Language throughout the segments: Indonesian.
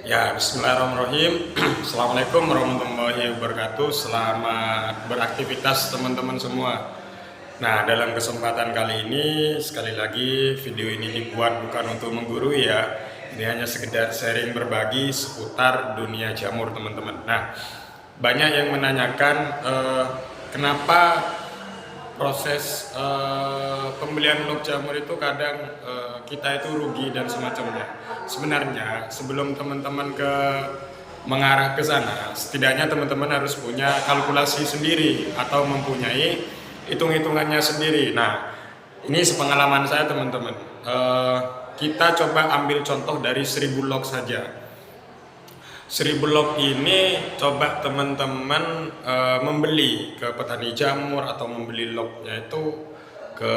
Ya, bismillahirrahmanirrahim. Assalamualaikum warahmatullahi wabarakatuh. Selamat beraktivitas teman-teman semua. Nah, dalam kesempatan kali ini, sekali lagi video ini dibuat bukan untuk menggurui ya. Ini hanya sekedar sharing berbagi seputar dunia jamur teman-teman. Nah, banyak yang menanyakan kenapa proses pembelian log jamur itu kadang kita itu rugi dan semacamnya. Sebenarnya sebelum teman-teman mengarah ke sana, setidaknya teman-teman harus punya kalkulasi sendiri atau mempunyai hitung-hitungannya sendiri. Nah, ini sepengalaman saya teman-teman. Kita coba ambil contoh dari 1000 log saja. 1000 log ini coba teman-teman membeli ke petani jamur atau membeli lognya itu ke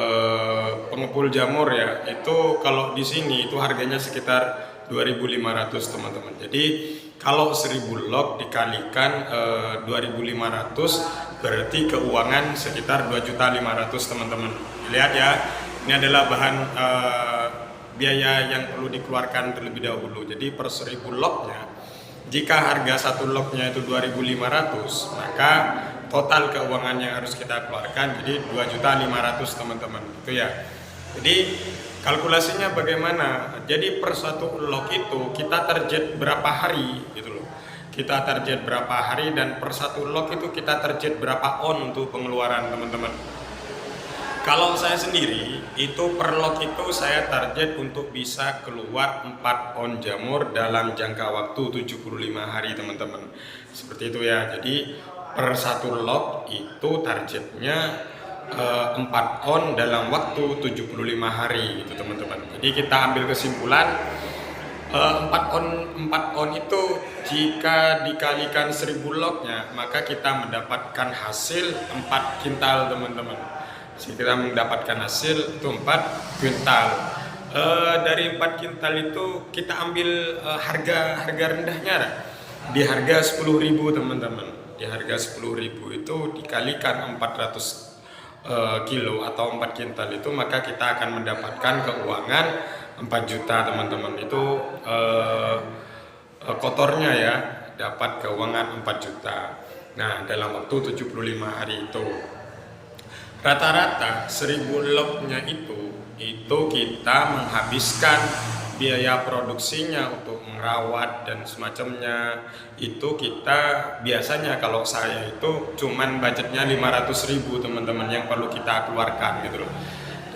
pengepul jamur ya. Itu kalau di sini itu harganya sekitar 2.500 teman-teman. Jadi kalau 1000 log dikalikan 2.500 berarti keuangan sekitar 2.500.000 teman-teman. Lihat ya, ini adalah bahan biaya yang perlu dikeluarkan terlebih dahulu. Jadi per 1000 lognya, jika harga satu lognya itu 2.500, maka total keuangan yang harus kita keluarkan jadi 2.500.000 teman-teman. Itu ya. Jadi kalkulasinya bagaimana? Jadi per satu log itu kita target berapa hari gitu loh. Kita target berapa hari dan per satu log itu kita target berapa on untuk pengeluaran teman-teman. Kalau saya sendiri, itu per log itu saya target untuk bisa keluar 4 on jamur dalam jangka waktu 75 hari teman-teman. Seperti itu ya, jadi per satu log itu targetnya 4 on dalam waktu 75 hari gitu teman-teman. Jadi kita ambil kesimpulan 4 on itu jika dikalikan 1000 lognya maka kita mendapatkan hasil 4 kintal teman-teman. Kita mendapatkan hasil itu 4 kuintal. Dari 4 kintal itu kita ambil harga rendahnya di harga 10.000 teman-teman. Di harga 10.000 itu dikalikan 400 kilo atau 4 kintal itu maka kita akan mendapatkan keuangan 4 juta teman-teman. Itu kotornya ya, dapat keuangan 4 juta. Nah, dalam waktu 75 hari itu rata-rata 1000 lognya itu kita menghabiskan biaya produksinya untuk merawat dan semacamnya. Itu kita biasanya kalau saya itu cuman budgetnya 500.000 teman-teman yang perlu kita keluarkan gitu loh.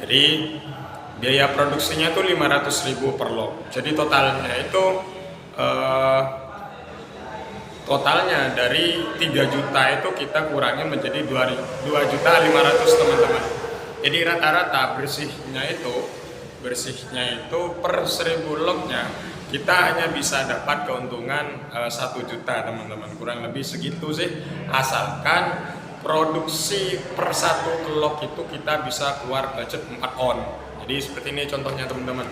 Jadi biaya produksinya tuh 500.000 per log. Jadi totalnya itu totalnya dari 3 juta itu kita kurangi menjadi 2.500.000 teman-teman. Jadi rata-rata bersihnya itu per 1000 lognya kita hanya bisa dapat keuntungan 1 juta teman-teman. Kurang lebih segitu sih, asalkan produksi per 1 log itu kita bisa keluar budget 4 on. Jadi seperti ini contohnya teman-teman.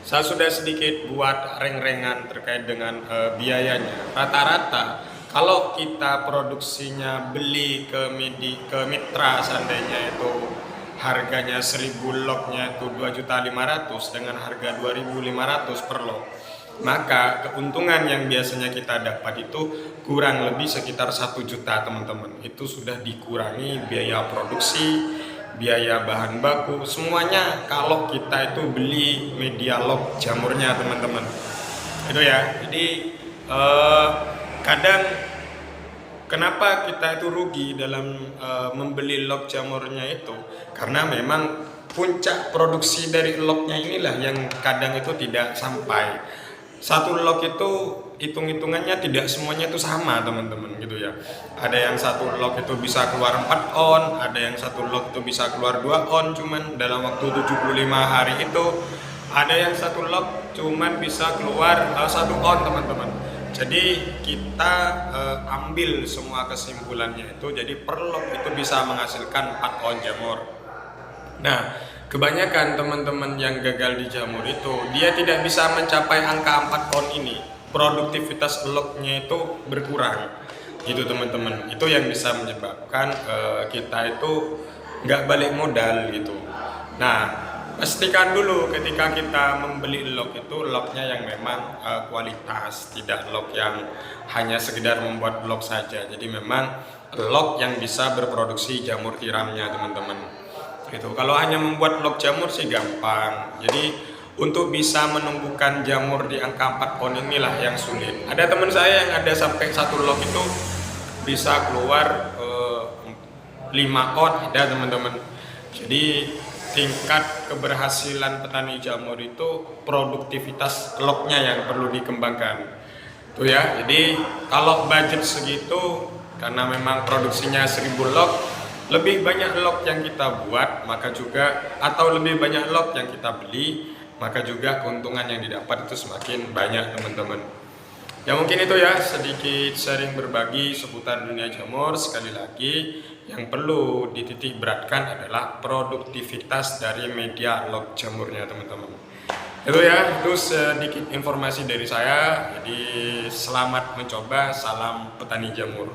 Saya sudah sedikit buat reng-rengan terkait dengan biayanya. Rata-rata kalau kita produksinya beli ke mitra seandainya itu harganya 1000 lognya itu 2.500.000 dengan harga 2.500 per log, maka keuntungan yang biasanya kita dapat itu kurang lebih sekitar 1 juta teman-teman. Itu sudah dikurangi biaya produksi, biaya bahan baku, semuanya kalau kita itu beli media log jamurnya teman-teman. Itu ya. Jadi kadang kenapa kita itu rugi dalam membeli log jamurnya itu karena memang puncak produksi dari lognya inilah yang kadang itu tidak sampai. Satu log itu hitung-hitungannya tidak semuanya itu sama teman-teman gitu ya. Ada yang satu log itu bisa keluar 4 on, ada yang satu log itu bisa keluar 2 on cuman dalam waktu 75 hari itu, ada yang satu log cuman bisa keluar 1 on teman-teman. Jadi kita ambil semua kesimpulannya itu, jadi per log itu bisa menghasilkan 4 on jamur. Nah, kebanyakan teman-teman yang gagal di jamur itu dia tidak bisa mencapai angka 4 on ini. Produktivitas lognya itu berkurang gitu teman-teman. Itu yang bisa menyebabkan kita itu nggak balik modal gitu. Nah, pastikan dulu ketika kita membeli lock itu locknya yang memang kualitas, tidak lock yang hanya sekedar membuat lock saja. Jadi memang lock yang bisa berproduksi jamur tiramnya teman-teman. Gitu. Kalau hanya membuat lock jamur sih gampang. Jadi untuk bisa menumbuhkan jamur di angka 4 on inilah yang sulit. Ada teman saya yang ada sampai satu lock itu bisa keluar 5 on ada teman-teman. Jadi tingkat keberhasilan petani jamur itu produktivitas locknya yang perlu dikembangkan tuh ya. Jadi kalau budget segitu karena memang produksinya 1000 lock, lebih banyak lock yang kita buat maka juga atau lebih banyak lock yang kita beli maka juga keuntungan yang didapat itu semakin banyak teman-teman. Ya mungkin itu ya sedikit sharing berbagi seputar dunia jamur. Sekali lagi yang perlu dititik beratkan adalah produktivitas dari media lock jamurnya teman-teman. Itu ya, itu sedikit informasi dari saya. Jadi selamat mencoba, salam petani jamur.